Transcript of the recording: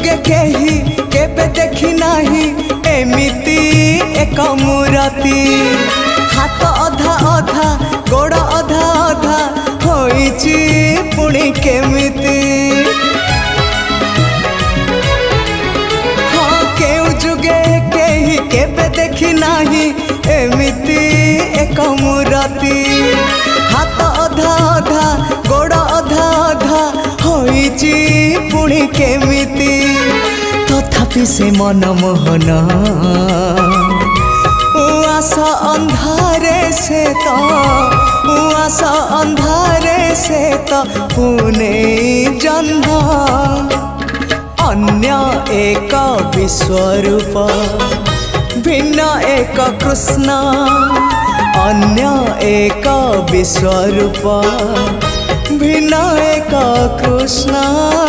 जुगे केही केबे देखी नाही एमिति एक मूरति। हाथ अधा अधा गोड़ अधा अधा होइची पुणी केमिति। हाँ केउ जुगे केही केबे देखी नाही एमिति एक मूरति। हाथ अधा अधा गोड़ अधा अधा होइची पुणी केमिति। तथापि से मनमोहन उआसा अंधारे से तो उआसा अंधारे से तो पुणे जन्म। अन्य एक विश्वरूप भिन्न एक कृष्ण। अन्य एक विश्वरूप भिन्न एक कृष्ण।